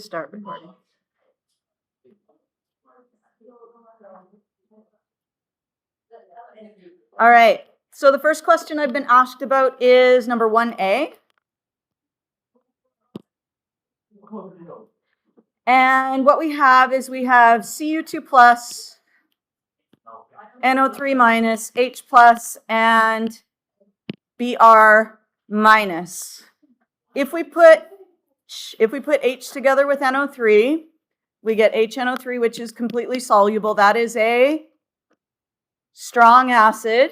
Start recording. All right. So the first question I've been asked about is number 1A. And what we have is we have Cu2 plus, NO3 minus, H plus, and Br minus. If we put H together with NO3, we get HNO3, which is completely soluble. That is a strong acid.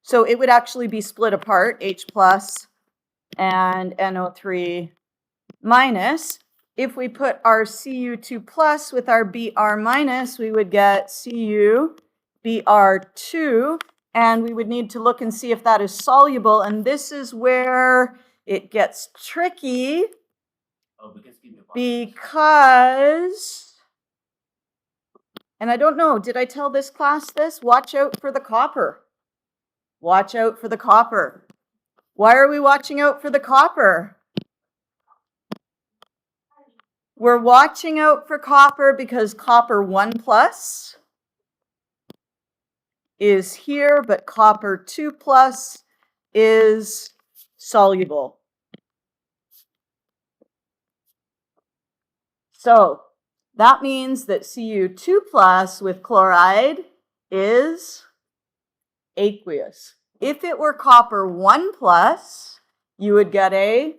So it would actually be split apart, H plus and NO3 minus. If we put our Cu2 plus with our Br minus, we would get Cu Br2, and we would need to look and see if that is soluble. And this is where it gets tricky because, and I don't know, did I tell this class this? Watch out for the copper. Watch out for the copper. Why are we watching out for the copper? We're watching out for copper because copper 1 plus is here, but copper 2 plus is soluble. So that means that Cu2 plus with chloride is aqueous. If it were copper 1 plus, you would get a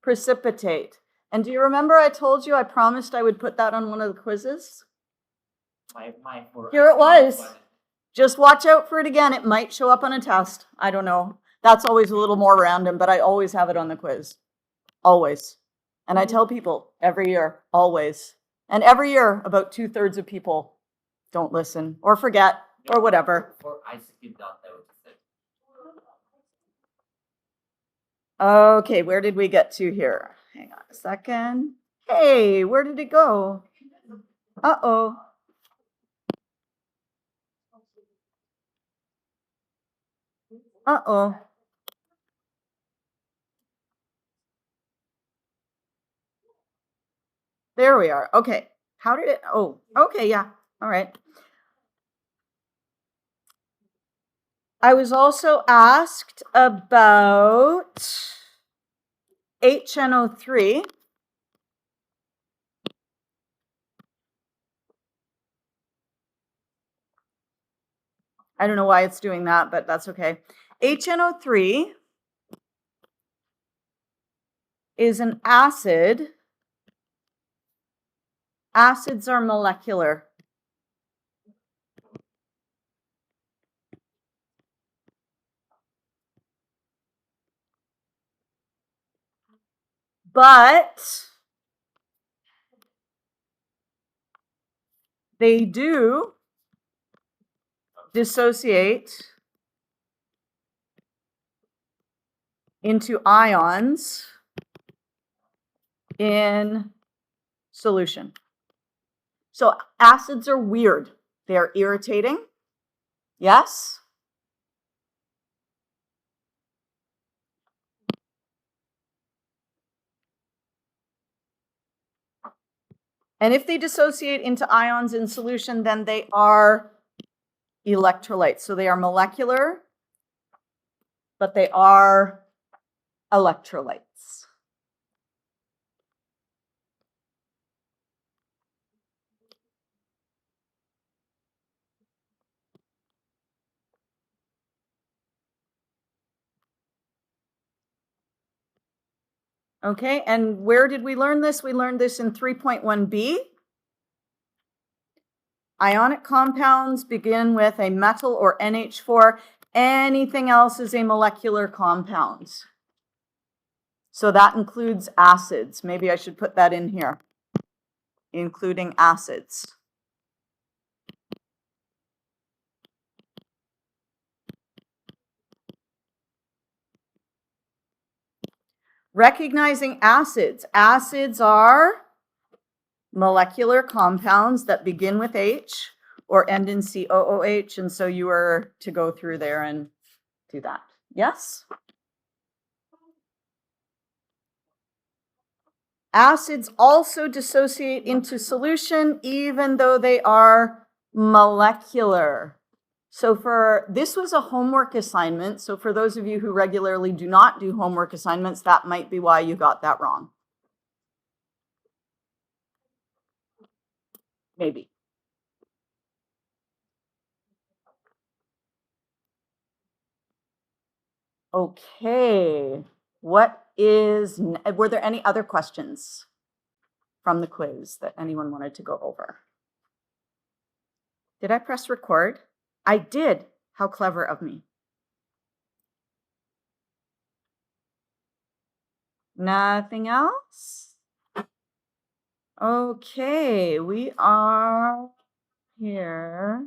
precipitate. And do you remember I told you I promised I would put that on one of the quizzes? Here it was. Just watch out for it again. It might show up on a test. I don't know. That's always a little more random, but I always have it on the quiz. Always. And I tell people every year, always. And every year, about 2/3 of people don't listen or forget or whatever. Okay, where did we get to here? Hang on a second. Hey, where did it go? Uh-oh. Uh-oh. There we are. Okay. How did it? Oh, okay, yeah. All right. I was also asked about HNO3. I don't know why it's doing that, but that's okay. HNO3 is an acid. Acids are molecular. But they do dissociate into ions in solution. So acids are weird. They are irritating. Yes? And if they dissociate into ions in solution, then they are electrolytes. So they are molecular, but they are electrolytes. Okay, and where did we learn this? We learned this in 3.1b. Ionic compounds begin with a metal or NH4. Anything else is a molecular compound. So that includes acids. Maybe I should put that in here, including acids. Recognizing acids. Acids are molecular compounds that begin with H or end in COOH, and so you are to go through there and do that. Yes? Acids also dissociate into solution even though they are molecular. So this was a homework assignment. So for those of you who regularly do not do homework assignments, that might be why you got that wrong. Maybe. Okay. Were there any other questions from the quiz that anyone wanted to go over? Did I press record? I did. How clever of me. Nothing else? Okay, we are here.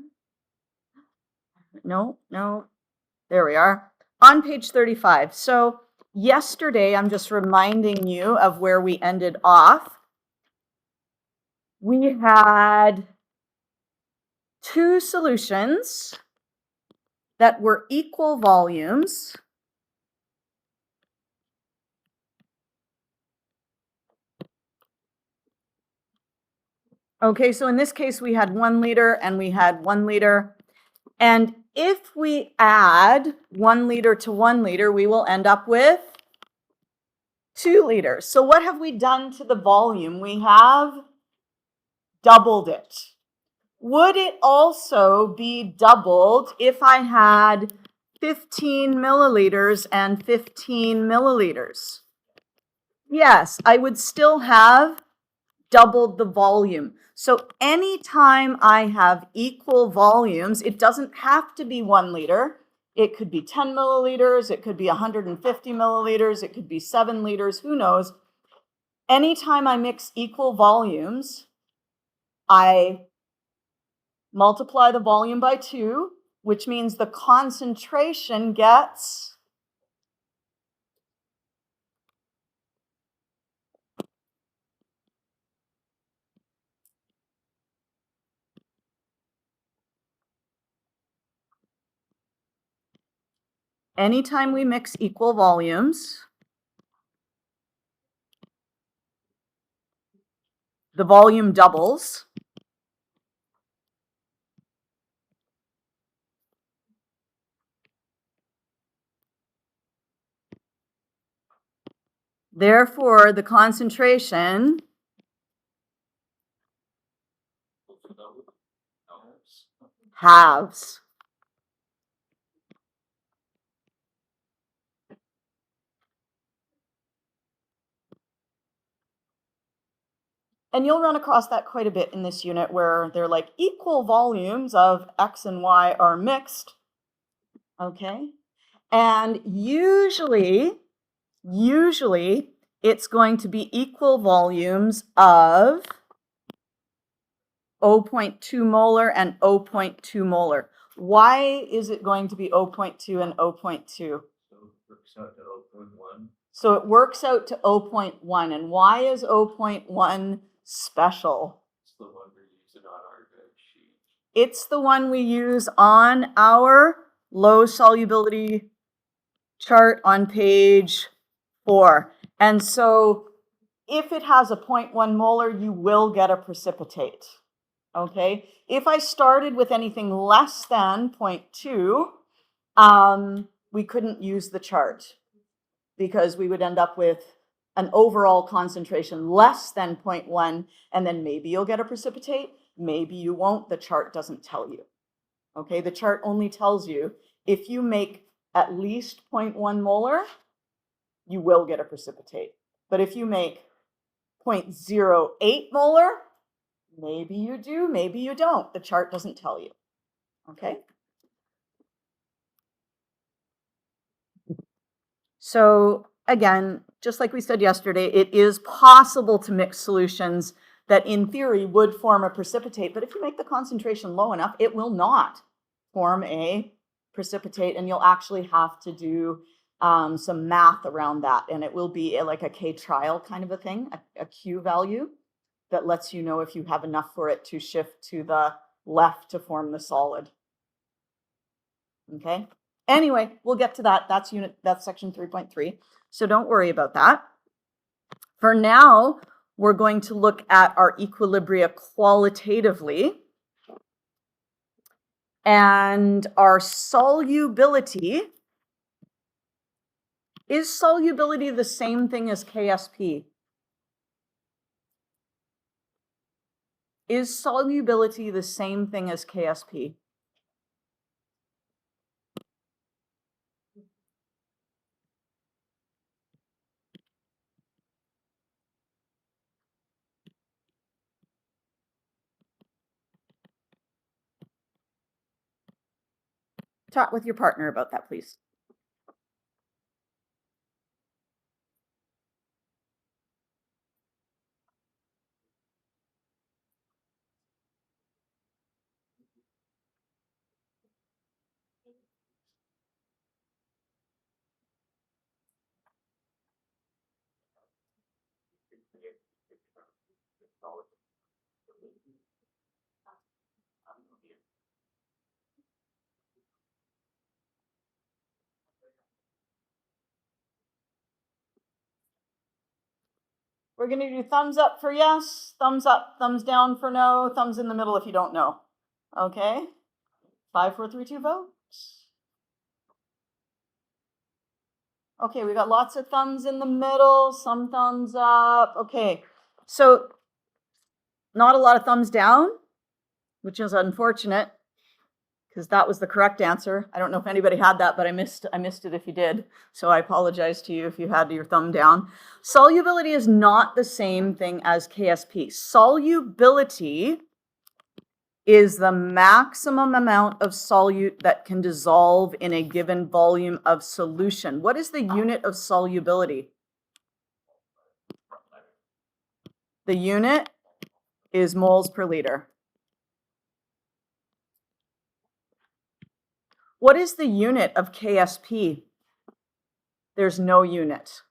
No. There we are. On page 35. So yesterday, I'm just reminding you of where we ended off. We had two solutions that were equal volumes. Okay, so in this case, we had 1 liter and we had 1 liter. And if we add 1 liter to 1 liter, we will end up with 2 liters. So what have we done to the volume? We have doubled it. Would it also be doubled if I had 15 milliliters and 15 milliliters? Yes, I would still have doubled the volume. So anytime I have equal volumes, it doesn't have to be 1 liter. It could be 10 milliliters, it could be 150 milliliters, it could be 7 liters, who knows. Anytime I mix equal volumes, I multiply the volume by 2, which means the concentration gets anytime we mix equal volumes, the volume doubles. Therefore, the concentration halves. And you'll run across that quite a bit in this unit where they're like equal volumes of X and Y are mixed. Okay. And usually it's going to be equal volumes of 0.2 molar and 0.2 molar. Why is it going to be 0.2 and 0.2? So it works out to 0.1. And why is 0.1 special? It's the one we use on our low solubility chart on page 4. And so if it has a 0.1 molar, you will get a precipitate. Okay, if I started with anything less than 0.2, we couldn't use the chart because we would end up with an overall concentration less than 0.1, and then maybe you'll get a precipitate, maybe you won't. The chart doesn't tell you. Okay, the chart only tells you if you make at least 0.1 molar, you will get a precipitate. But if you make 0.08 molar, maybe you do, maybe you don't. The chart doesn't tell you. Okay. So again, just like we said yesterday, it is possible to mix solutions that in theory would form a precipitate, but if you make the concentration low enough, it will not form a precipitate, and you'll actually have to do some math around that, and it will be like a K-trial kind of a thing, a Q value that lets you know if you have enough for it to shift to the left to form the solid. Okay, Anyway, we'll get to that. That's section 3.3. So don't worry about that. For now, we're going to look at our equilibria qualitatively. And our solubility, is solubility the same thing as KSP? Is solubility the same thing as KSP? Talk with your partner about that, please. We're going to do thumbs up for yes, thumbs up, thumbs down for no, thumbs in the middle if you don't know. Okay? 5, 4, 3, 2 votes. Okay, we got lots of thumbs in the middle, some thumbs up. Okay, so not a lot of thumbs down, which is unfortunate because that was the correct answer. I don't know if anybody had that, but I missed it if you did. So I apologize to you if you had your thumb down. Solubility is not the same thing as KSP. Solubility is the maximum amount of solute that can dissolve in a given volume of solution. What is the unit of solubility? The unit is moles per liter. What is the unit of KSP? There's no unit.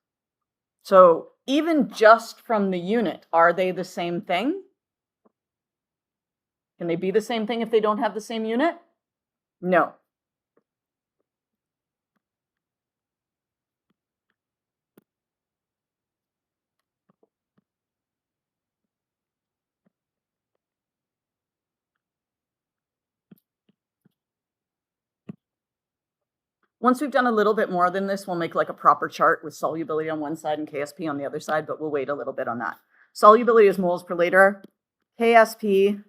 So even just from the unit, are they the same thing? Can they be the same thing if they don't have the same unit? No. Once we've done a little bit more than this, we'll make like a proper chart with solubility on one side and KSP on the other side, but we'll wait a little bit on that. Solubility is moles per liter. KSP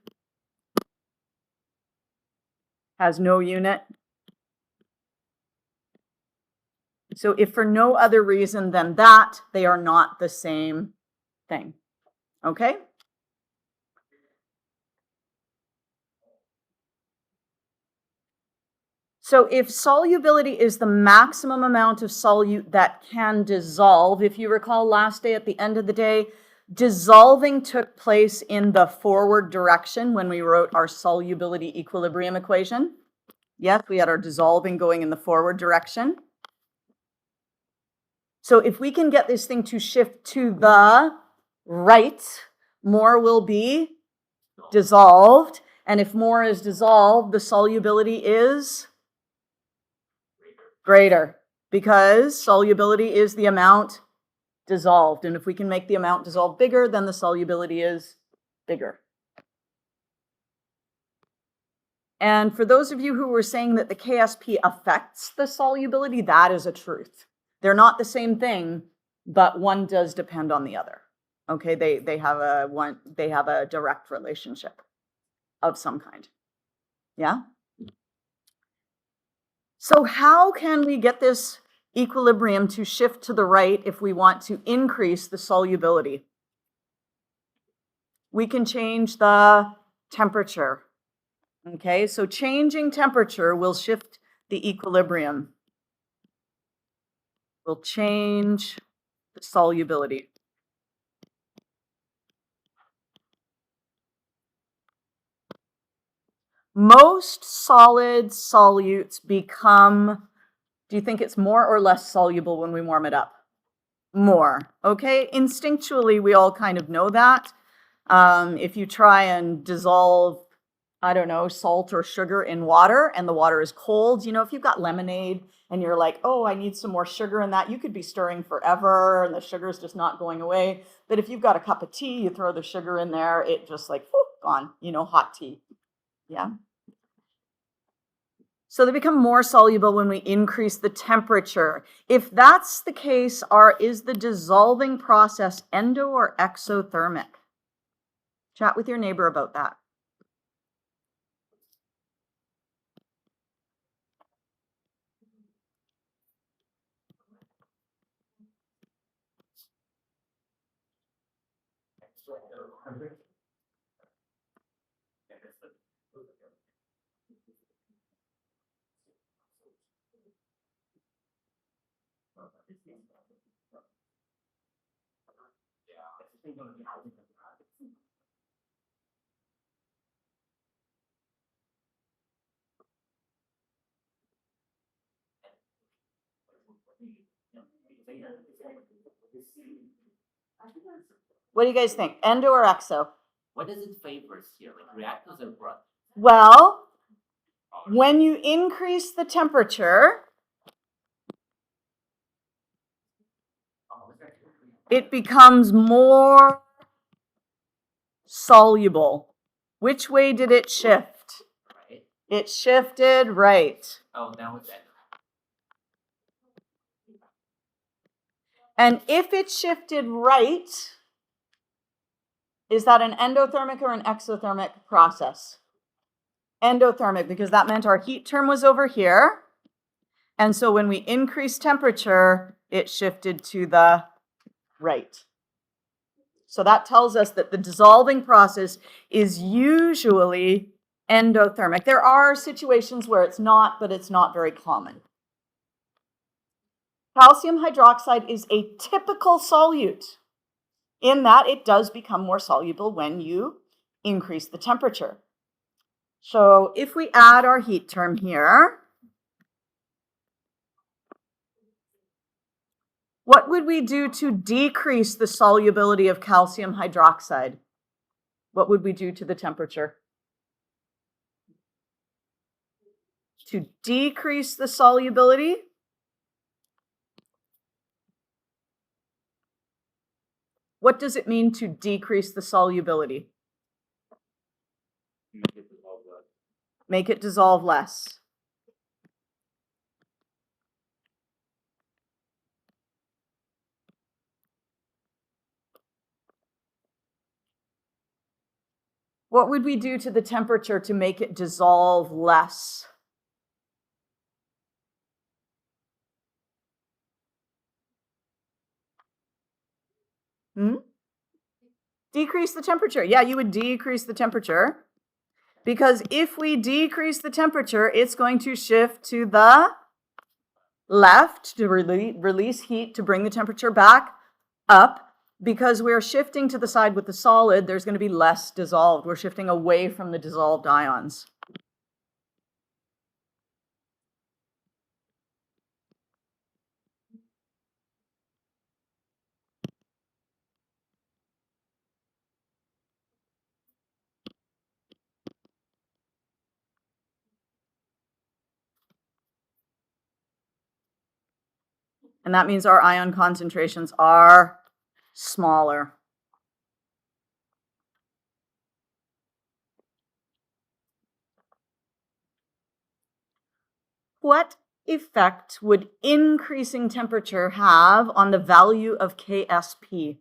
has no unit. So if for no other reason than that, they are not the same thing. Okay? So if solubility is the maximum amount of solute that can dissolve, if you recall last day at the end of the day, dissolving took place in the forward direction when we wrote our solubility equilibrium equation. Yes, we had our dissolving going in the forward direction. So if we can get this thing to shift to the right, more will be dissolved. And if more is dissolved, the solubility is greater because solubility is the amount dissolved. And if we can make the amount dissolved bigger, then the solubility is bigger. And for those of you who were saying that the KSP affects the solubility, that is a truth. They're not the same thing, but one does depend on the other. Okay, they have a direct relationship of some kind. Yeah? So how can we get this equilibrium to shift to the right if we want to increase the solubility? We can change the temperature. Okay, so changing temperature will shift the equilibrium. Will change the solubility. Most solid solutes become, do you think it's more or less soluble when we warm it up? More, okay? Instinctually, we all kind of know that. If you try and dissolve I don't know, salt or sugar in water and the water is cold. You know, if you've got lemonade and you're like, oh, I need some more sugar in that, you could be stirring forever and the sugar is just not going away. But if you've got a cup of tea, you throw the sugar in there, it just like, whoop, gone, you know, hot tea. Yeah. So they become more soluble when we increase the temperature. If that's the case, is the dissolving process endo or exothermic? Chat with your neighbor about that. What do you guys think? Endo or exo? What does it favor here, like reactants or broth? Well, when you increase the temperature, it becomes more soluble. Which way did it shift? Right. It shifted right. Oh, now it's endo. And if it shifted right, is that an endothermic or an exothermic process? Endothermic, because that meant our heat term was over here. And so when we increased temperature, it shifted to the right. So that tells us that the dissolving process is usually endothermic. There are situations where it's not, but it's not very common. Calcium hydroxide is a typical solute in that it does become more soluble when you increase the temperature. So if we add our heat term here, what would we do to decrease the solubility of calcium hydroxide? What would we do to the temperature? To decrease the solubility, what does it mean to decrease the solubility? Make it dissolve less. What would we do to the temperature to make it dissolve less? Decrease the temperature. Yeah, you would decrease the temperature. Because if we decrease the temperature, it's going to shift to the left to release heat to bring the temperature back up. Because we're shifting to the side with the solid, there's going to be less dissolved. We're shifting away from the dissolved ions. And that means our ion concentrations are smaller. What effect would increasing temperature have on the value of KSP?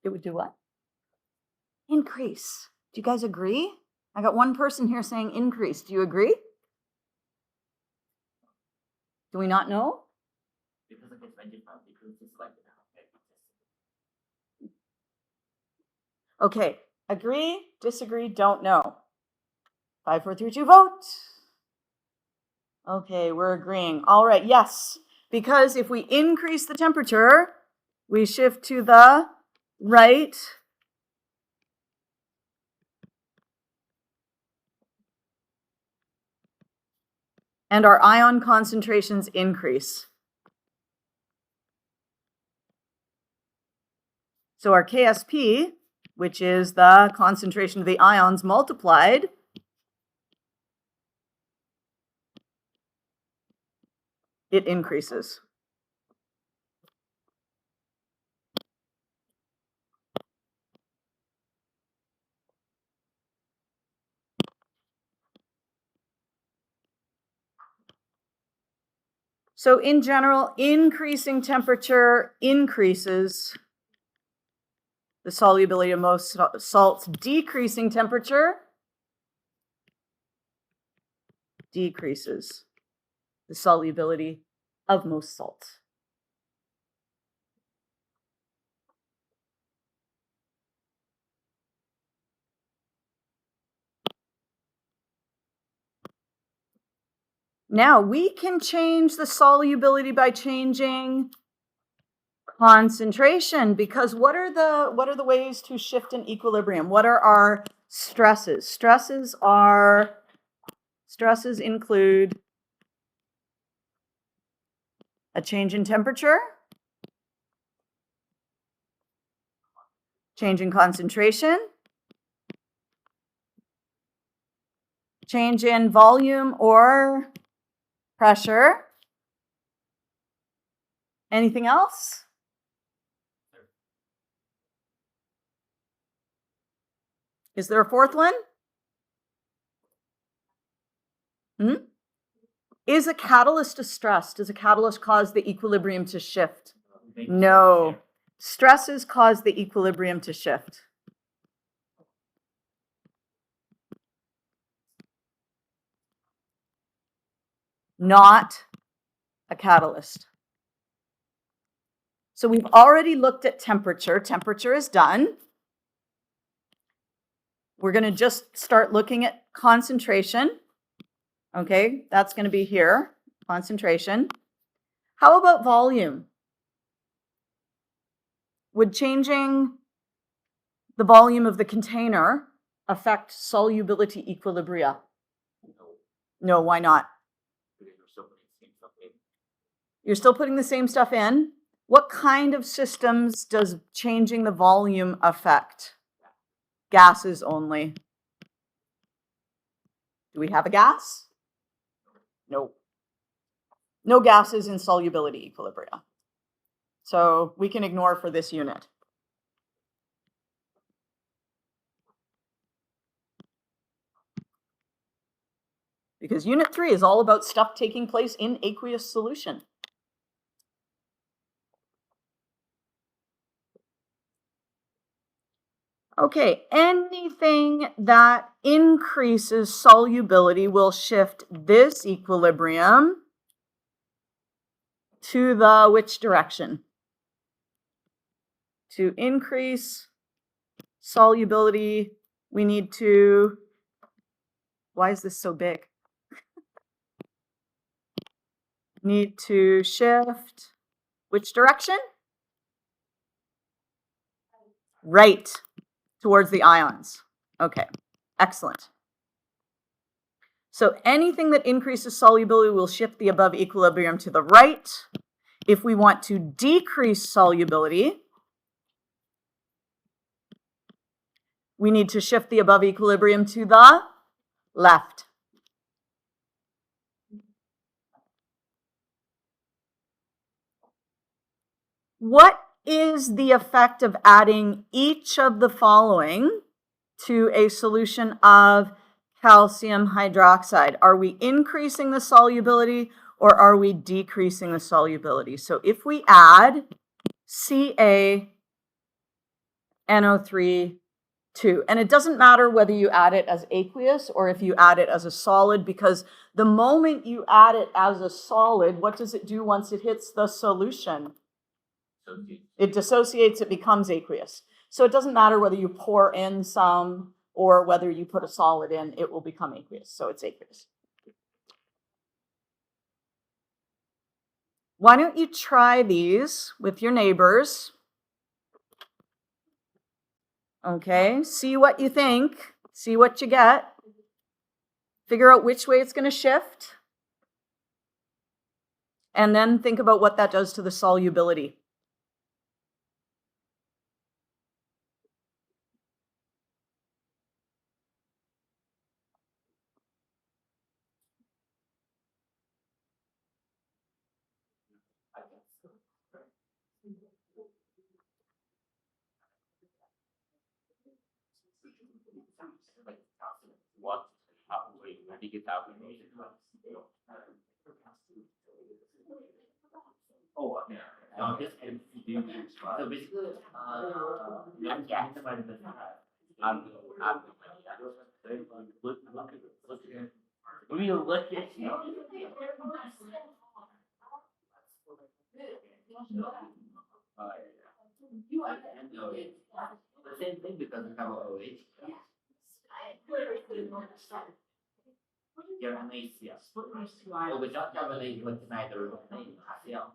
It would do what? Increase. Do you guys agree? I got one person here saying increase. Do you agree? Do we not know? Because of this 25 degrees, it's like Okay, agree, disagree, don't know. 5, 4, 3, 2, vote. Okay, we're agreeing. All right, yes, because if we increase the temperature, we shift to the right. And our ion concentrations increase. So our KSP, which is the concentration of the ions multiplied, it increases. So in general, increasing temperature increases the solubility of most salts. Decreasing temperature decreases the solubility of most salts. Now we can change the solubility by changing concentration, because what are the ways to shift an equilibrium? What are our stresses? Stresses include a change in temperature, change in concentration, change in volume or pressure. Anything else? Is there a fourth one? Is a catalyst a stress? Does a catalyst cause the equilibrium to shift? No. Stresses cause the equilibrium to shift. Not a catalyst. So we've already looked at temperature. Temperature is done. We're going to just start looking at concentration. Okay, that's going to be here, concentration. How about volume? Would changing the volume of the container affect solubility equilibria? No, why not? You're still putting the same stuff in. What kind of systems does changing the volume affect? Gases only. Do we have a gas? No. No gases in solubility equilibria. So we can ignore for this unit. Because unit 3 is all about stuff taking place in aqueous solution. Okay, anything that increases solubility will shift this equilibrium to the which direction? To increase solubility, we need to, why is this so big? Need to shift which direction? Right, towards the ions. Okay, excellent. So anything that increases solubility will shift the above equilibrium to the right. If we want to decrease solubility, we need to shift the above equilibrium to the left. What is the effect of adding each of the following to a solution of calcium hydroxide? Are we increasing the solubility or are we decreasing the solubility? So if we add CaNO3, and it doesn't matter whether you add it as aqueous or if you add it as a solid, because the moment you add it as a solid, what does it do once it hits the solution? It dissociates, it becomes aqueous. So it doesn't matter whether you pour in some or whether you put a solid in, it will become aqueous. So it's aqueous. Why don't you try these with your neighbors? Okay, see what you think, see what you get, figure out which way it's going to shift, and then think about what that does to the solubility. What? I think it's out. Oh, yeah. No, just so basically, I'm getting about the we look at the same thing because we have OH. You're an ACL. Oh, we don't have an A with neither ACL.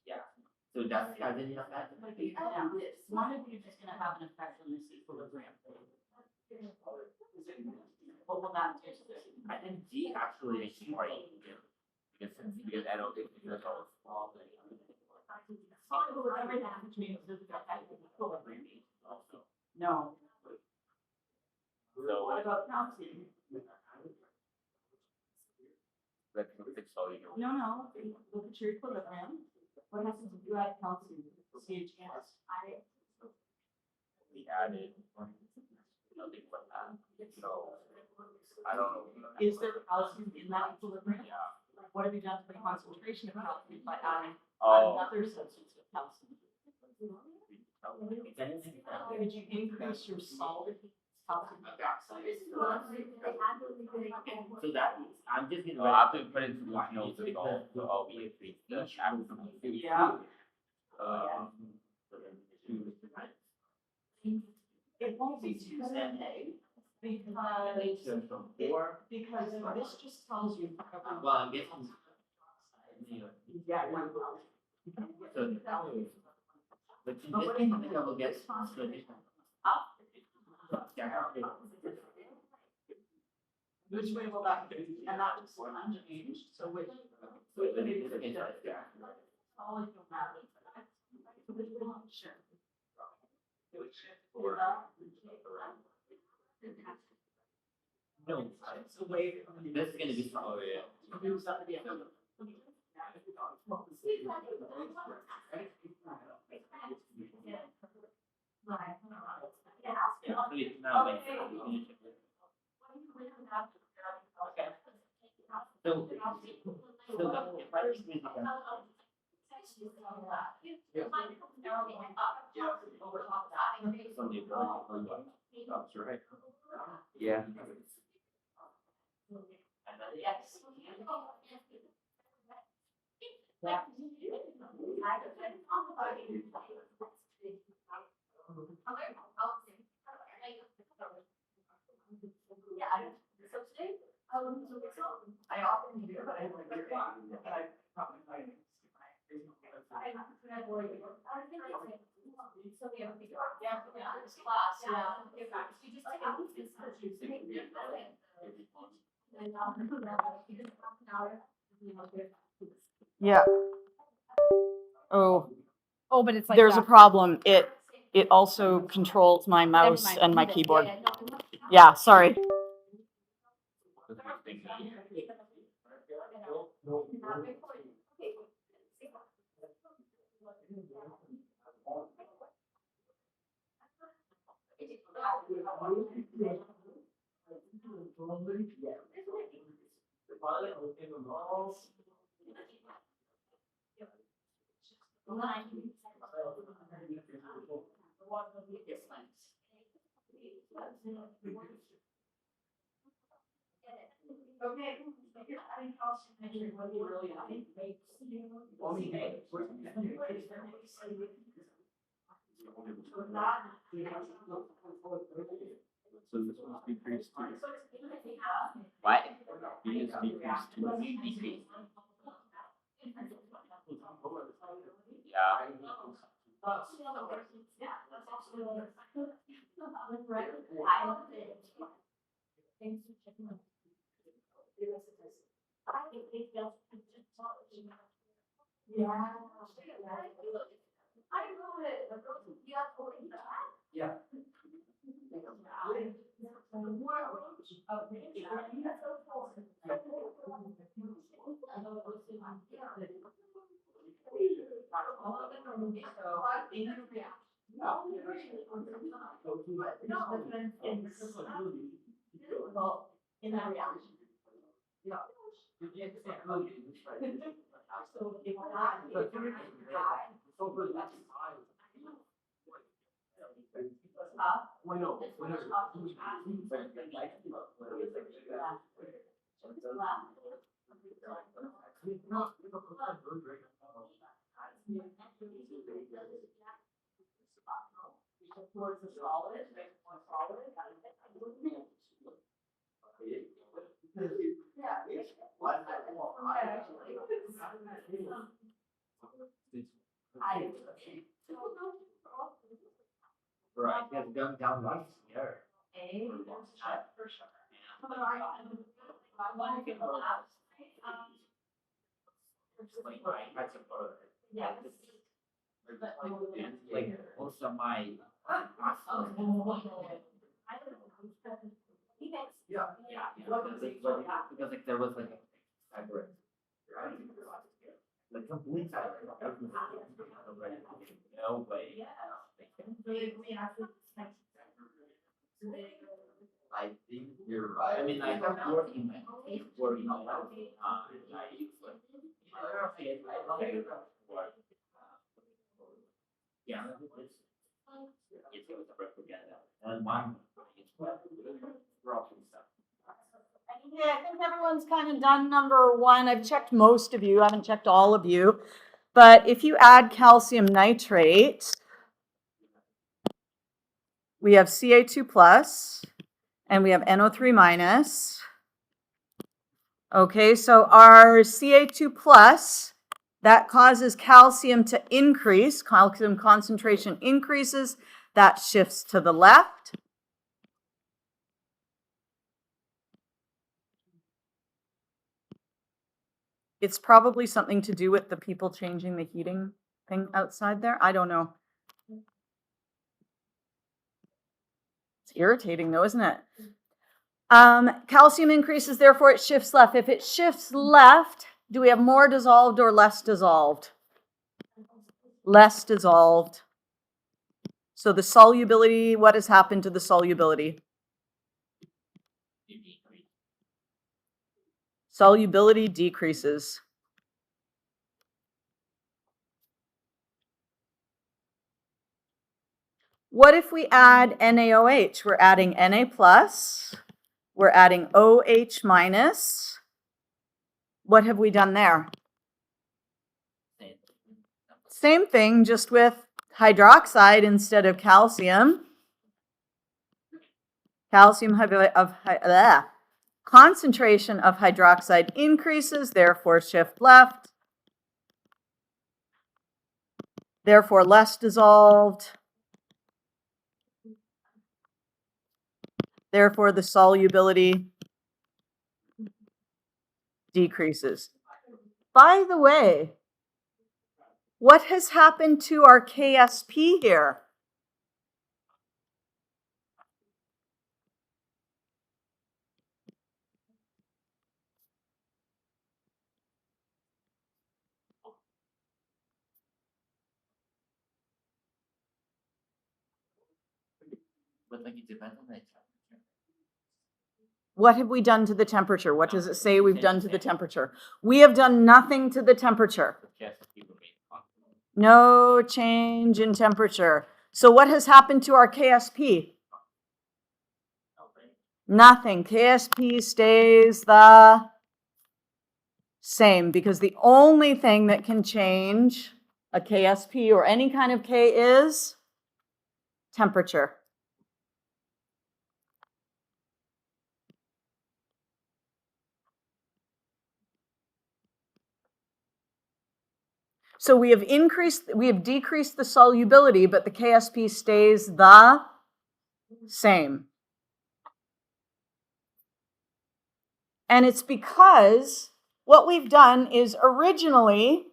Yeah. So that's has any effect? One of you is going to have an effect on this equilibrium. What will that do? I think G actually is great because I don't think it's all. No. So What about calcium? let's fix all you know. No. Look at your equilibrium. What happens if you add calcium? CHS. We added nothing but that. So I don't know. Is there calcium in that equilibrium? Yeah. What have you done to the concentration of calcium by adding Oh. another substance of calcium? Did you increase your solid calcium hydroxide? So that means I'm just gonna have to put in solution also because so we increase the Yeah. It won't be too Sunday because this just tells you. Well, I'm guessing. Yeah. So, but you just think something that will get Which way will that go? And that just unchanged. So which? All of them matter. Sure. No, It's away from the. this is gonna be strong. Yeah. I often do, but I like it. Yeah. Oh, but it's like there's a that. problem. It also controls my mouse mind. and my Yeah, keyboard. yeah, no. Yeah, sorry. Okay. So this one's decreased too. What? B is decreased too. Yeah. Right, because going down right here. Like also my because like there was like a like complete no way. I think you're right. I mean, I have working on yeah. It's going to propaganda. And one Okay, I think everyone's kind of done number one. I've checked most of you. I haven't checked all of you. But if you add calcium nitrate, we have Ca2 plus and we have NO3 minus. Okay, so our Ca2 plus, that causes calcium to increase. Calcium concentration increases. That shifts to the left. It's probably something to do with the people changing the heating thing outside there. I don't know. It's irritating though, isn't it? Calcium increases, therefore it shifts left. If it shifts left, do we have more dissolved or less dissolved? Less dissolved. So the solubility, what has happened to the solubility? Solubility decreases. What if we add NaOH? We're adding Na plus, we're adding OH minus. What have we done there? Same thing, just with hydroxide instead of calcium. Concentration of hydroxide increases, therefore shift left. Therefore less dissolved. Therefore the solubility decreases. By the way, what has happened to our KSP here? But like it depends on the temperature. What have we done to the temperature? What does it say we've done to the temperature? We have done nothing to the temperature. No change in temperature. So what has happened to our KSP? Nothing. KSP stays the Same, because the only thing that can change a KSP or any kind of K is temperature. So we have decreased the solubility, but the KSP stays the same. And it's because what we've done is originally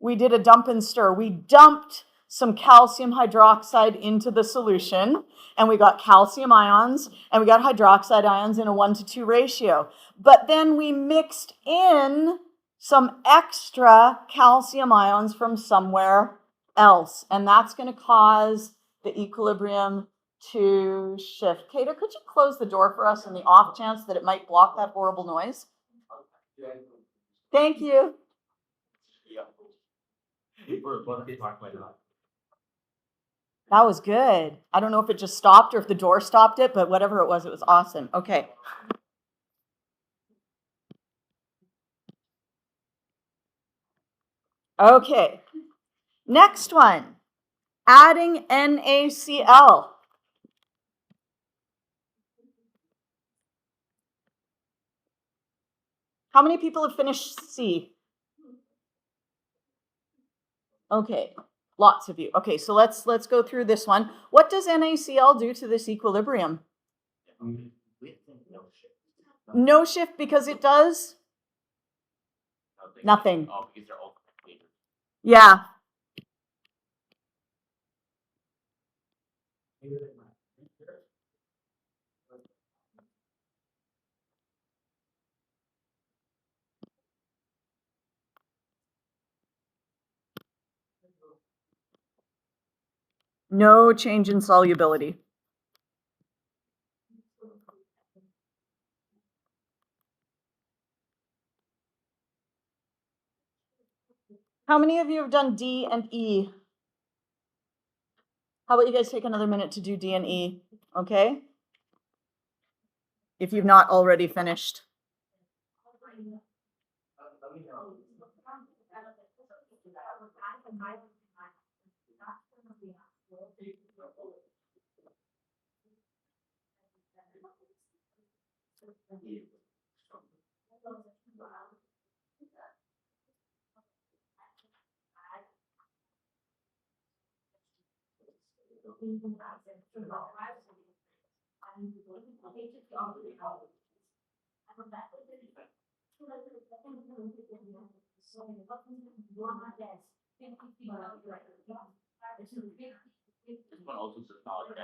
we did a dump and stir. We dumped some calcium hydroxide into the solution, and we got calcium ions, and we got hydroxide ions in a 1-to-2 ratio. But then we mixed in some extra calcium ions from somewhere else, and that's going to cause the equilibrium to shift. Kato, could you close the door for us in the off chance that it might block that horrible noise? Thank you. That was good. I don't know if it just stopped or if the door stopped it, but whatever it was awesome. Okay. Okay. Next one. Adding NaCl. How many people have finished C? Okay. Lots of you. Okay, so let's go through this one. What does NaCl do to this equilibrium? No shift because it does nothing. Oh, because they're all completed. Yeah. No change in solubility. How many of you have done D and E? How about you guys take another minute to do D and E, okay? If you've not already finished. This one also says not okay.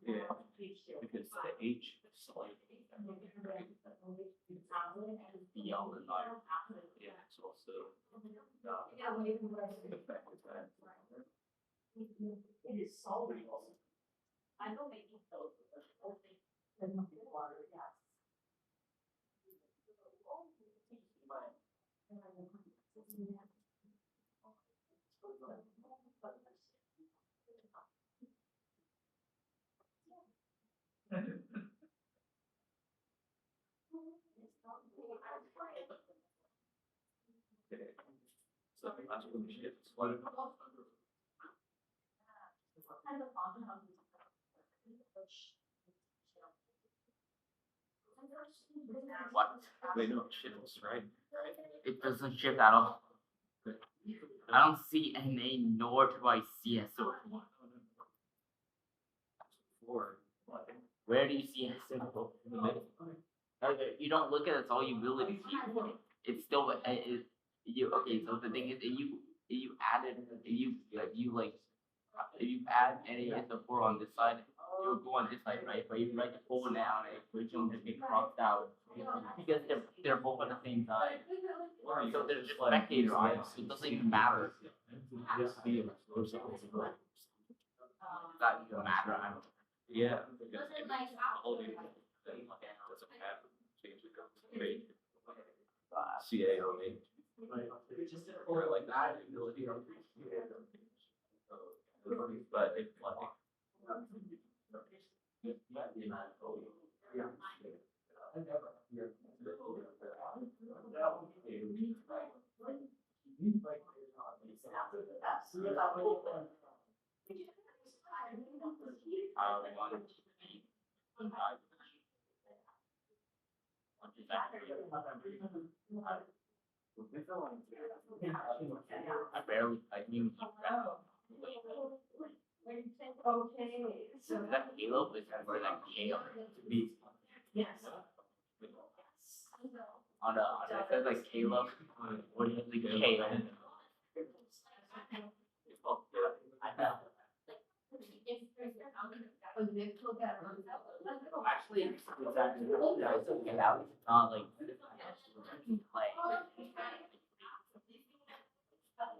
Yeah, because the H is like beyond the line. Yeah, it's also so that's when the shifts. What? Wait, no, it shifts, right? It doesn't shift at all. I don't see Na, nor do I see SO4. Where do you see SO4? In the middle. You don't look at its solubility. It's still you okay. So the thing is, you added if you add NaSO4 on this side, it would go on this side, right? But if you write the whole now, it will just get crossed out because they're both at the same time. So they're just spectator ions. So it doesn't even matter. That even matter. Yeah. CA only. Or like that ability. But if like I barely, I didn't eat breakfast. Is that Caleb? Is that for that Caleb? Yes. It says like Caleb. What is the Caleb? Actually, it's actually not like play.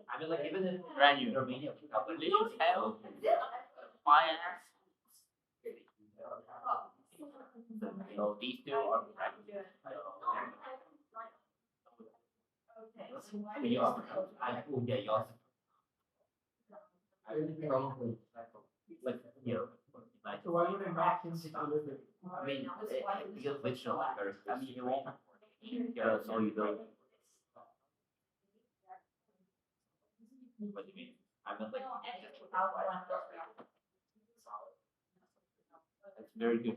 I mean, like even in Romania, they should tell my ass. So these two are practicing. I will get yours. I would probably like like. So why would I back into I mean, because original first. I mean, you won't. Yeah, so you don't. What do you mean? I meant like. It's very good.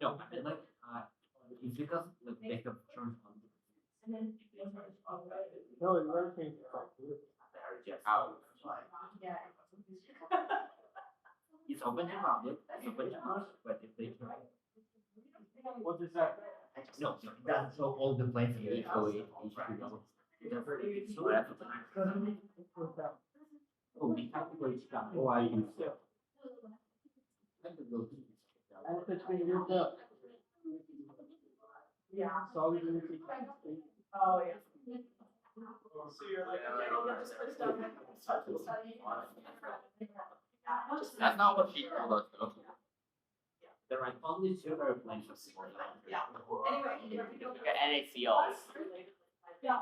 No, I mean like it's because like they have turned on. No, it's very painful. Out. It's open to public. It's open to us, but if they try. What is that? No, that's so all the places equally. Oh, we have to go to oh, I use it. Yeah. Solubility. Oh, yeah. That's not what she told us, though. There are only two airplanes of sport. Yeah. Anyway, NACL. Yeah.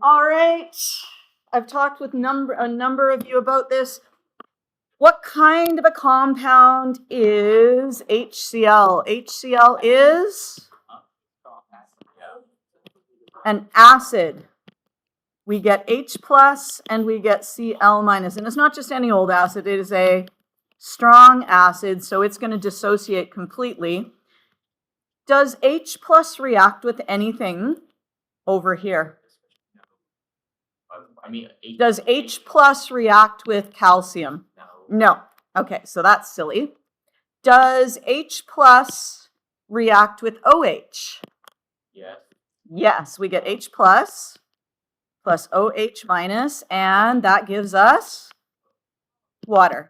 All right. I've talked with a number of you about this. What kind of a compound is HCl? HCl is an acid. We get H plus and we get Cl minus. And it's not just any old acid, it is a strong acid, so it's going to dissociate completely. Does H plus react with anything over here? Does H plus react with calcium? No. Okay, so that's silly. Does H plus react with OH? Yes. Yes, we get H plus OH minus, and that gives us water.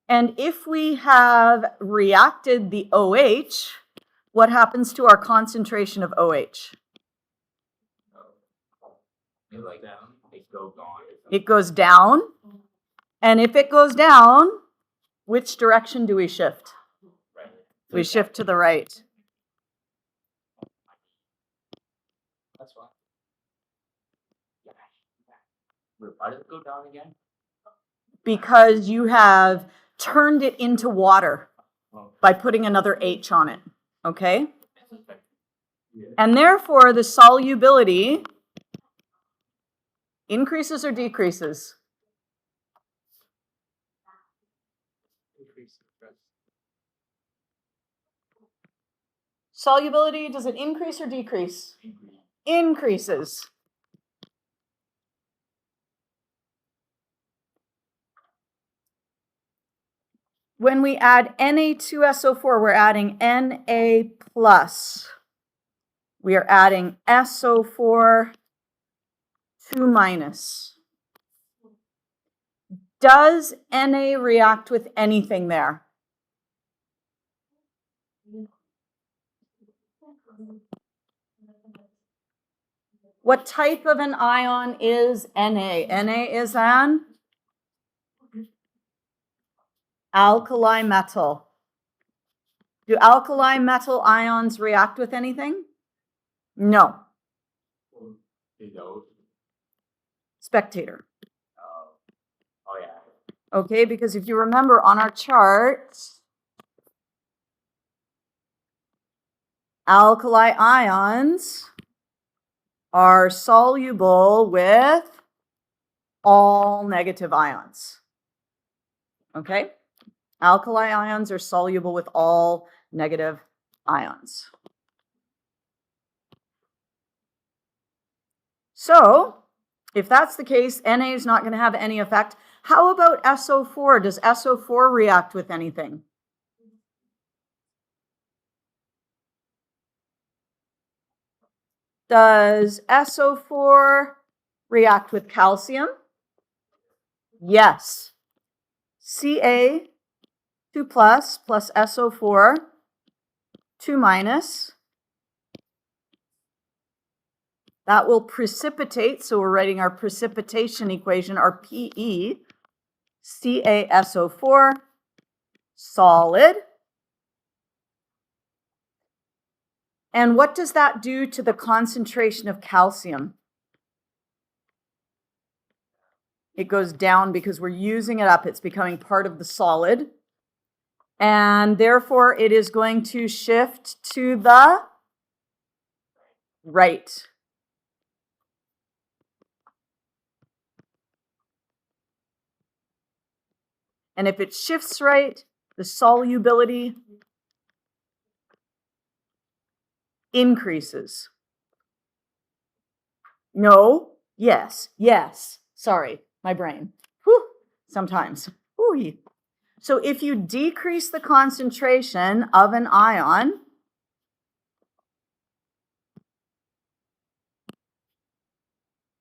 And if we have reacted the OH, what happens to our concentration of OH? It goes down. And if it goes down, which direction do we shift? Right. We shift to the right. That's why. Why does it go down again? Because you have turned it into water by putting another H on it, okay? And therefore, the solubility increases or decreases? Solubility, does it increase or decrease? Increases. When we add Na2SO4, we're adding Na plus. We are adding SO4 2 minus. Does Na react with anything there? What type of an ion is Na? Na is an alkali metal. Do alkali metal ions react with anything? No. They don't. Spectator. Oh yeah. Okay, because if you remember on our chart, alkali ions are soluble with all negative ions. Okay? Alkali ions are soluble with all negative ions. So, if that's the case, Na is not going to have any effect. How about SO4? Does SO4 react with anything? Does SO4 react with calcium? Yes. Ca 2 plus SO4 2 minus. That will precipitate, so we're writing our precipitation equation, our PE, CaSO4, solid. And what does that do to the concentration of calcium? It goes down because we're using it up. It's becoming part of the solid. And therefore, it is going to shift to the right. And if it shifts right, the solubility increases. No, yes, yes. Sorry, my brain. Whew, sometimes. Whew. So if you decrease the concentration of an ion,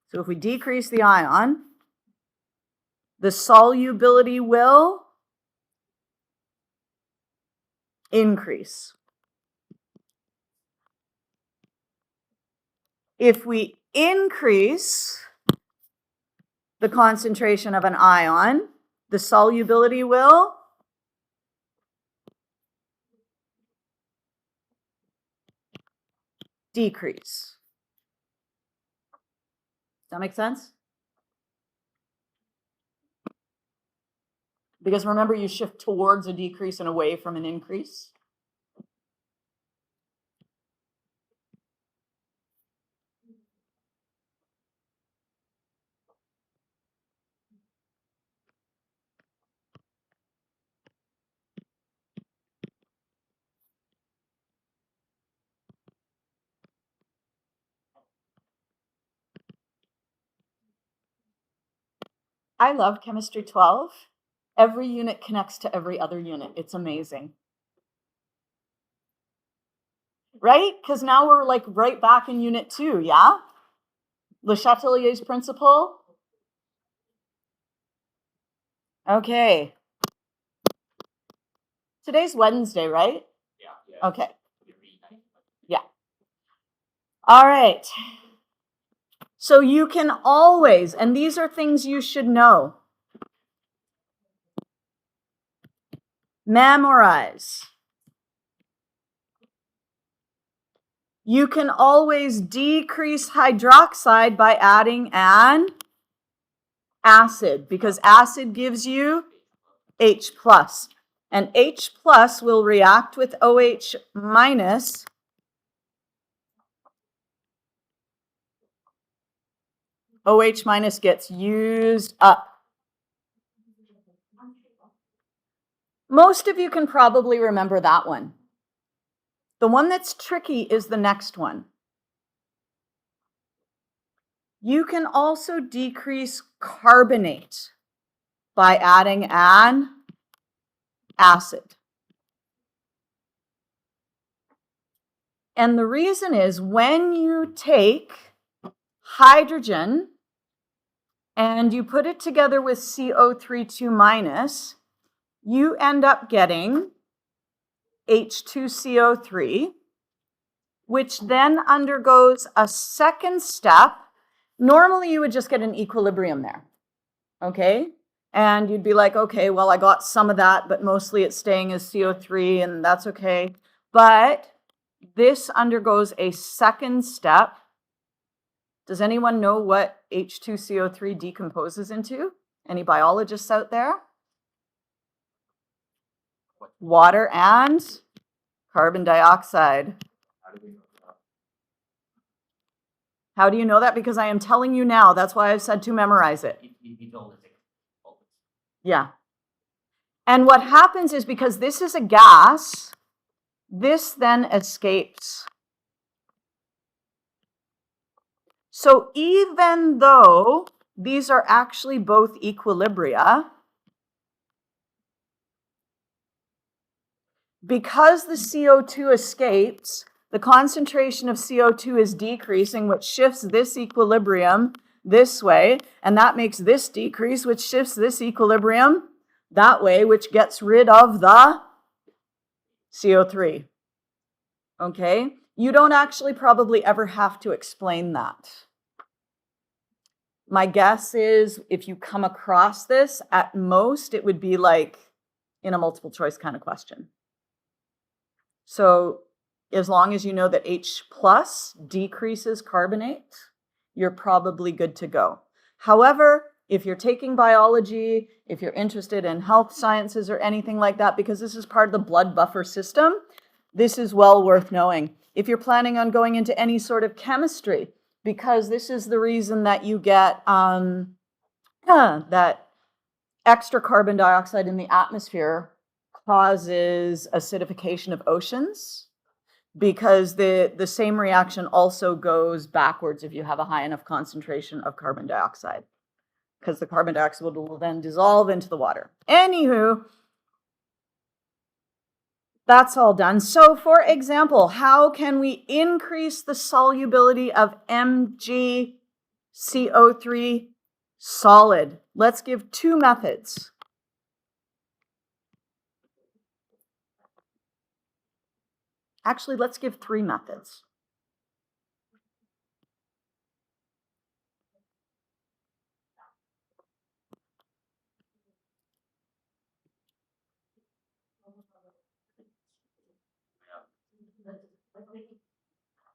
so if we decrease the ion, the solubility will increase. If we increase the concentration of an ion, the solubility will decrease. Does that make sense? Because remember, you shift towards a decrease and away from an increase. I love Chemistry 12. Every unit connects to every other unit. It's amazing. Right? Because now we're like right back in Unit 2, yeah? Le Chatelier's principle. Okay. Today's Wednesday, right? Yeah. Okay. Yeah. All right. So you can always, and these are things you should know, memorize. You can always decrease hydroxide by adding an acid, because acid gives you H+. And H+ will react with OH minus. OH minus gets used up. Most of you can probably remember that one. The one that's tricky is the next one. You can also decrease carbonate by adding an acid. And the reason is when you take hydrogen and you put it together with CO3 2 minus, you end up getting H2CO3, which then undergoes a second step. Normally, you would just get an equilibrium there, okay? And you'd be like, okay, well, I got some of that, but mostly it's staying as CO3, and that's okay. But this undergoes a second step. Does anyone know what H2CO3 decomposes into? Any biologists out there? Water and carbon dioxide. How do you know that? Because I am telling you now. That's why I've said to memorize it. Yeah. And what happens is, because this is a gas, this then escapes. So even though these are actually both equilibria, because the CO2 escapes, the concentration of CO2 is decreasing, which shifts this equilibrium this way, and that makes this decrease, which shifts this equilibrium that way, which gets rid of the CO3. Okay? You don't actually probably ever have to explain that. My guess is if you come across this, at most, it would be like in a multiple choice kind of question. So as long as you know that H plus decreases carbonate, you're probably good to go. However, if you're taking biology, if you're interested in health sciences or anything like that, because this is part of the blood buffer system, this is well worth knowing. If you're planning on going into any sort of chemistry, because this is the reason that you get that extra carbon dioxide in the atmosphere causes acidification of oceans, because the same reaction also goes backwards if you have a high enough concentration of carbon dioxide, because the carbon dioxide will then dissolve into the water. Anywho, that's all done. So for example, how can we increase the solubility of MgCO3 solid? Let's give two methods. Actually, let's give three methods.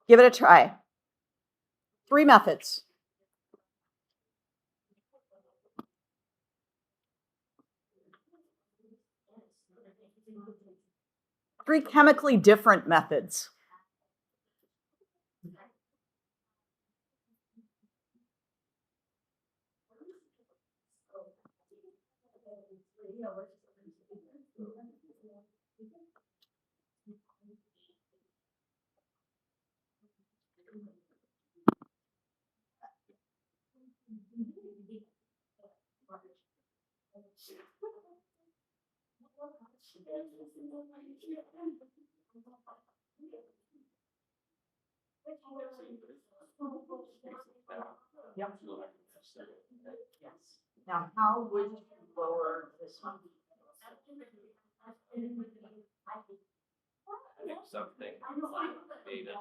Give it a try. Three methods. Three chemically different methods. Yep. Yes. Now, how would you lower this one? Something data.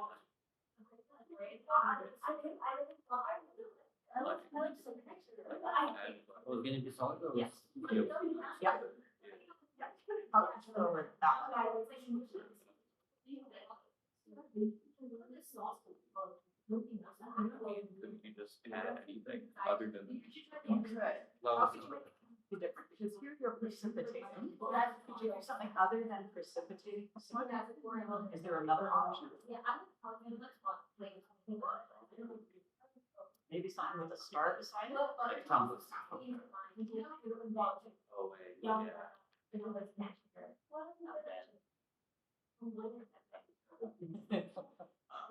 Was going to be solid? Yes. Yeah. Yeah. How would you lower that one? You just add anything other than You could. How could you make it be different? Because here you're precipitating. Could you do something other than precipitating? Is there another option? Maybe something with a star beside it? like compost. Oh wait, yeah.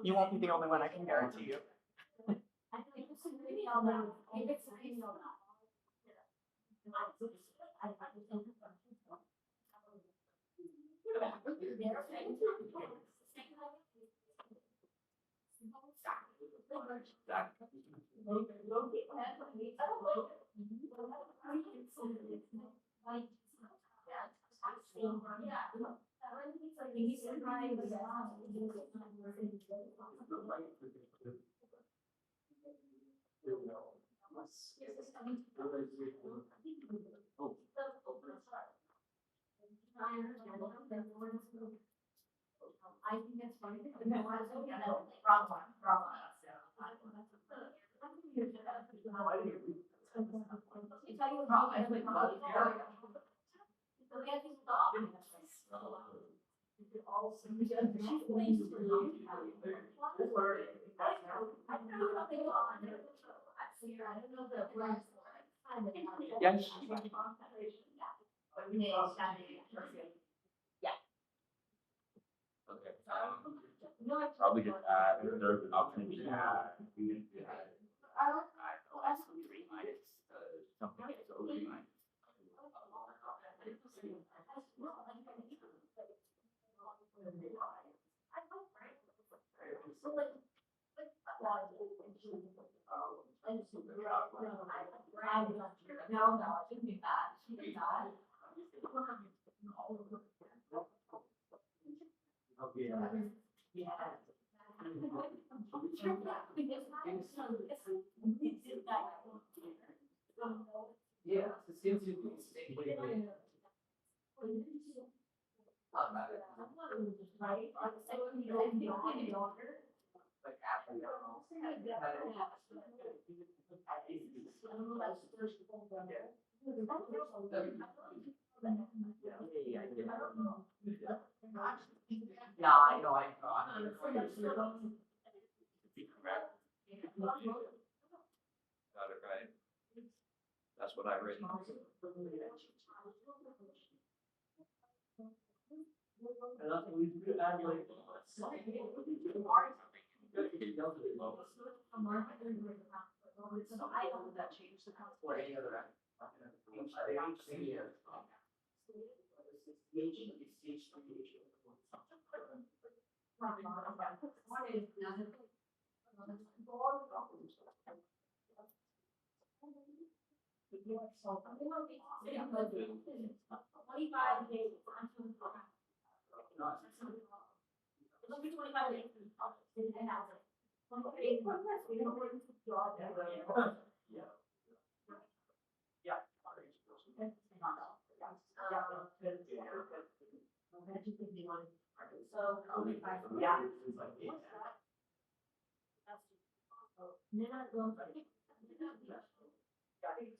You won't be the only one, I can guarantee you. Okay. Probably just add third option. Three minus something. So three minus. Yeah, it seems to be the same way. Like after yeah, I know, I got it right. That's what I read.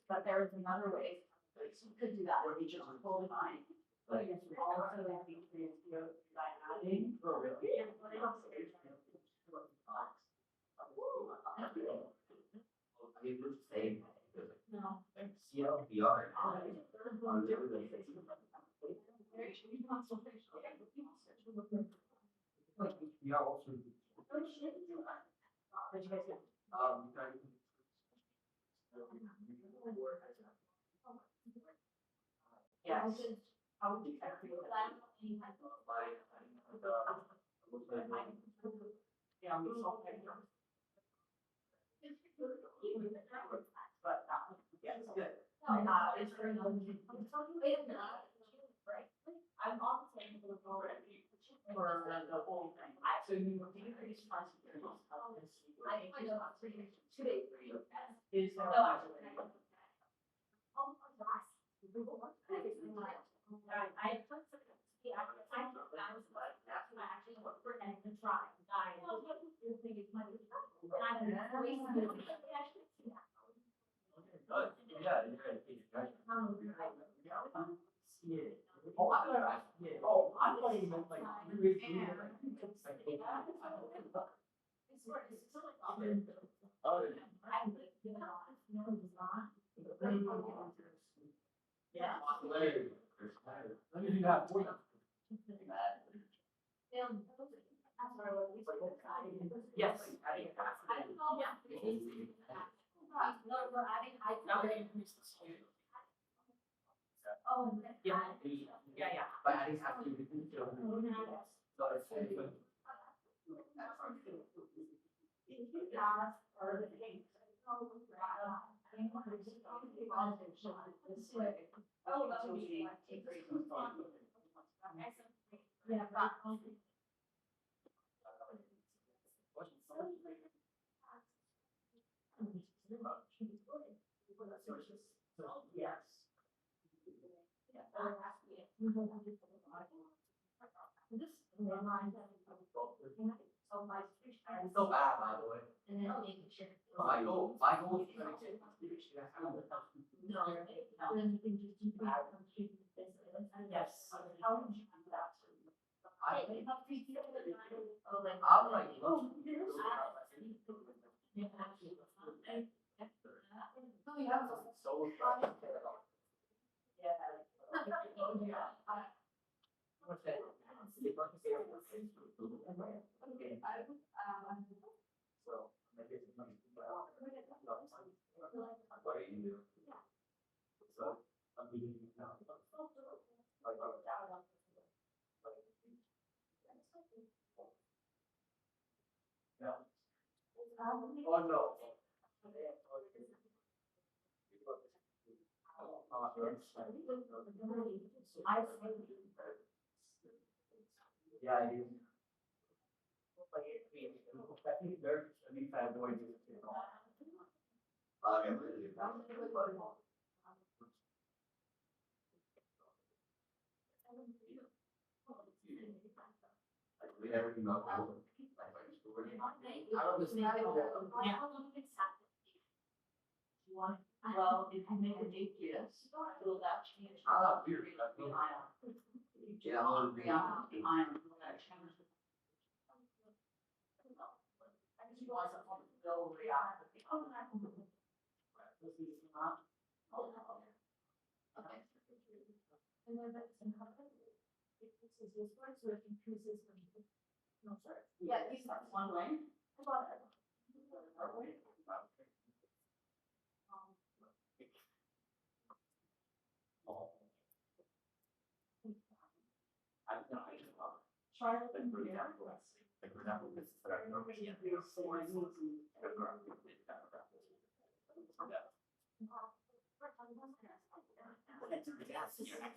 But there is another way you could do that, which is totally fine. But you can also then be creative by adding. No. CLBR. Yeah, also. Yes. Yeah, but yeah, it's good. It's very I'm on the same for the whole thing. So you decrease possibilities of this. I know 2 days for you. Is there? I put some. Yeah, I thought that was what that's what I actually look for and to try. I think it's money. And I don't know. Yeah, you're right. Oh, I thought, yeah. Oh, I thought you meant like. Oh, yeah. Let me do that for you. Yes. Oh, yeah, yeah. But I just have to. So it's. Oh, that would be. Yeah. Yes. It's so bad, by the way. My goal is to yes. I'm like, look. So oh no. Yeah, I do. Well, if you make a nucleus, will that change? Yeah, iron, will that change? Yeah, he's one way.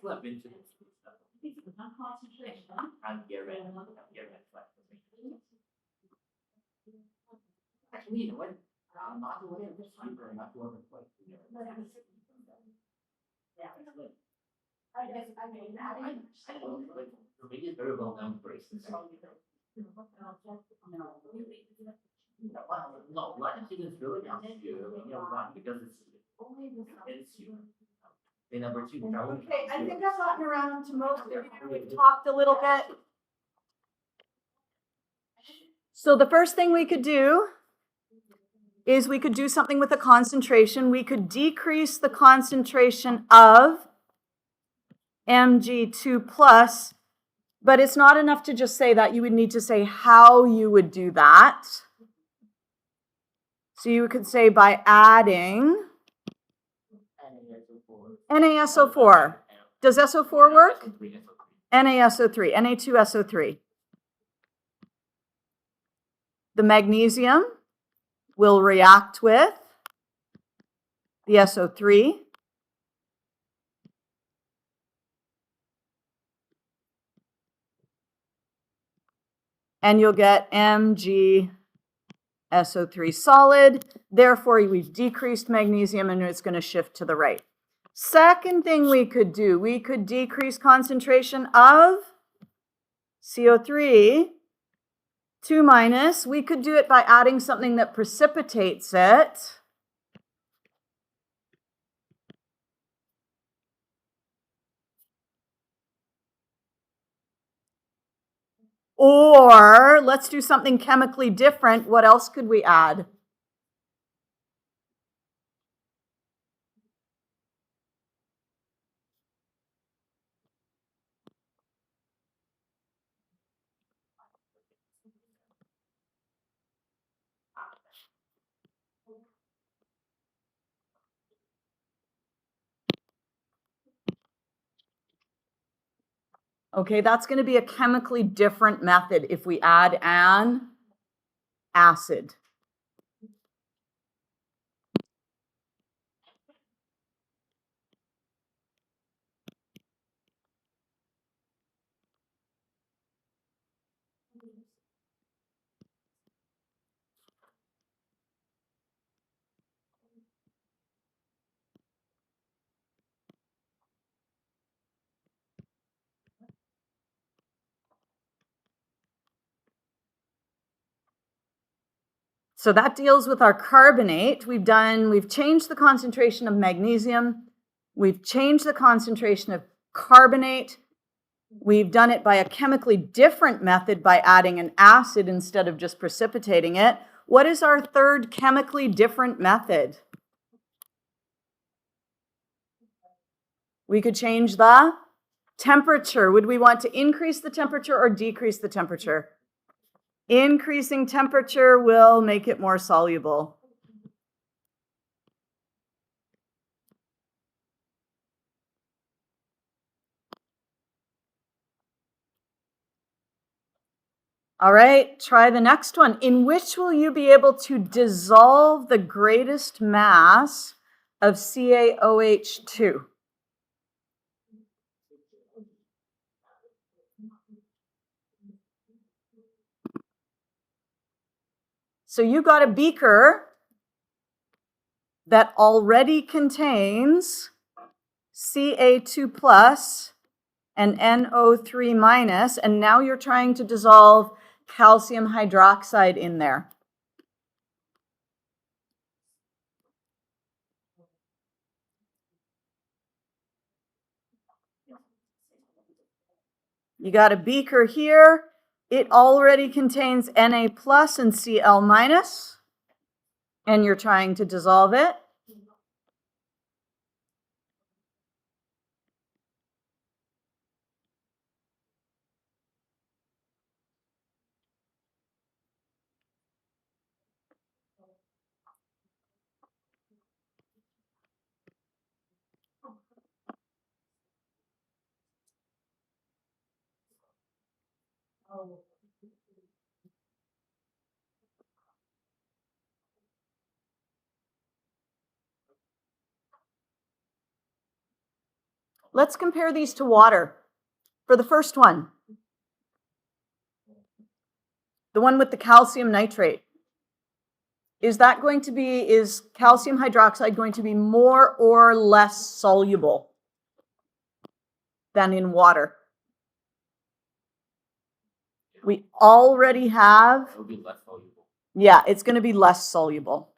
I've been to this stuff. And get rid of actually, you know what? Not the way of this fiber, not the way of like. Yeah. I guess I mean, like the biggest very well known braces. No, Latin students really comes to one because it's you. The number two. Okay, I think I've gotten around to most of you. We've talked a little bit. So the first thing we could do is we could do something with the concentration. We could decrease the concentration of Mg2 plus, but it's not enough to just say that. You would need to say how you would do that. So you could say by adding NaSO4. Does SO4 work? NaSO3, Na2SO3. The magnesium will react with the SO3. And you'll get MgSO3 solid. Therefore, we've decreased magnesium and it's going to shift to the right. Second thing we could do, we could decrease concentration of CO3, 2 minus. We could do it by adding something that precipitates it. Or let's do something chemically different. What else could we add? Okay, that's going to be a chemically different method if we add an acid. So that deals with our carbonate. We've changed the concentration of magnesium. We've changed the concentration of carbonate. We've done it by a chemically different method by adding an acid instead of just precipitating it. What is our third chemically different method? We could change the temperature. Would we want to increase the temperature or decrease the temperature? Increasing temperature will make it more soluble. All right, try the next one. In which will you be able to dissolve the greatest mass of CaOH2? So you got a beaker that already contains Ca2 plus and NO3 minus, and now you're trying to dissolve calcium hydroxide in there. You got a beaker here. It already contains Na plus and Cl minus, and you're trying to dissolve it. Let's compare these to water. For the first one, the one with the calcium nitrate, is calcium hydroxide going to be more or less soluble than in water? We already have. It will be less soluble. Yeah, it's going to be less soluble.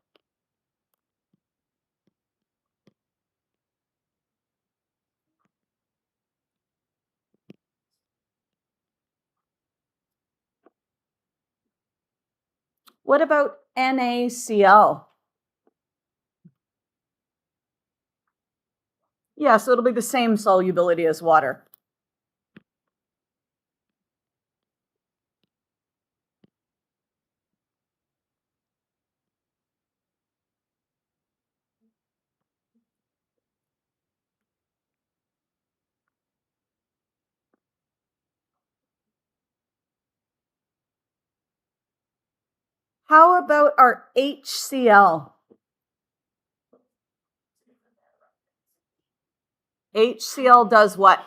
What about NaCl? Yeah, so it'll be the same solubility as water. How about our HCl? HCl does what?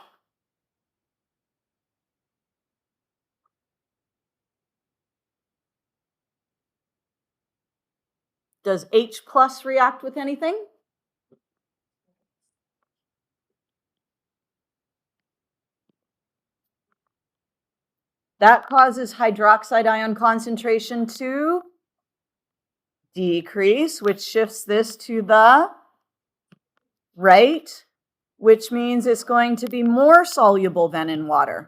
Does H plus react with anything? That causes hydroxide ion concentration to decrease, which shifts this to the right, which means it's going to be more soluble than in water.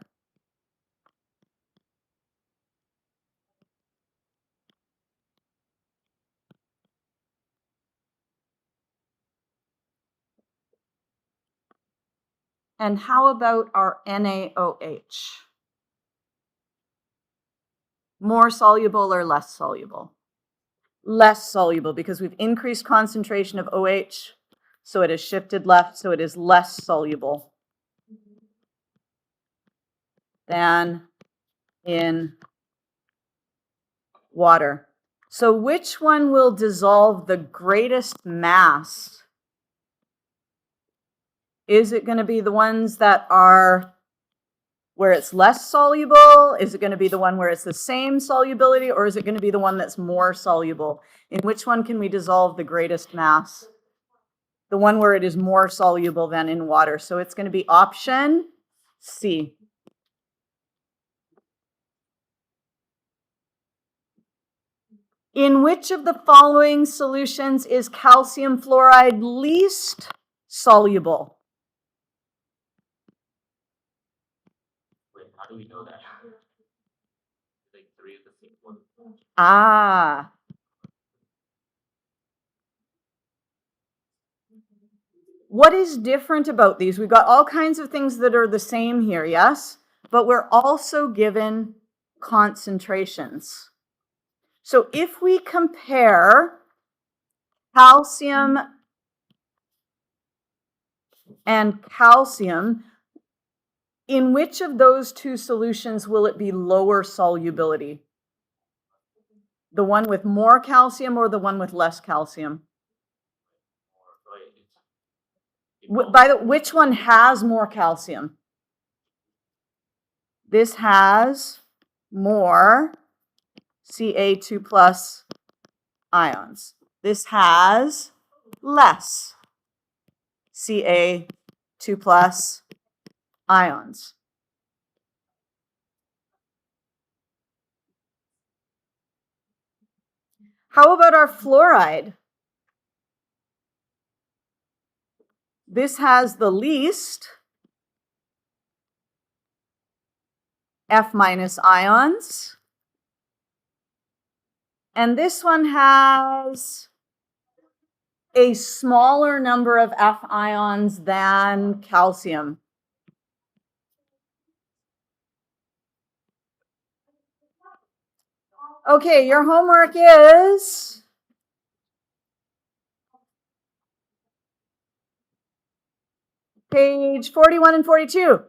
And how about our NaOH? More soluble or less soluble? Less soluble, because we've increased concentration of OH, so it has shifted left, so it is less soluble than in water. So which one will dissolve the greatest mass? Is it going to be the ones that are where it's less soluble? Is it going to be the one where it's the same solubility, or is it going to be the one that's more soluble? In which one can we dissolve the greatest mass? The one where it is more soluble than in water. So it's going to be option C. In which of the following solutions is calcium fluoride least soluble? Wait, how do we know that? Like 3 of the 6 ones. Ah. What is different about these? We've got all kinds of things that are the same here, yes? But we're also given concentrations. So if we compare calcium and calcium, in which of those two solutions will it be lower solubility? The one with more calcium or the one with less calcium? Which one has more calcium? This has more Ca2 plus ions. This has less Ca2 plus ions. How about our fluoride? This has the least F minus ions. And this one has a smaller number of F ions than calcium. Okay, your homework is page 41 and 42.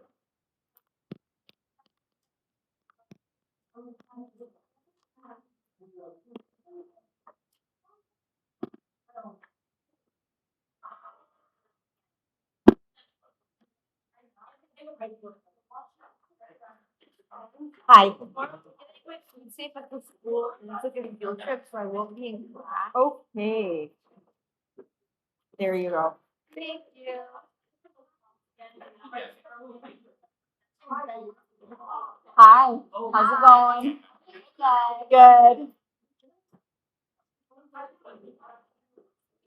Hi. Safe at the school and took a field trip, so I won't be in class. Okay. There you go. Thank you. Hi. How's it going? Good.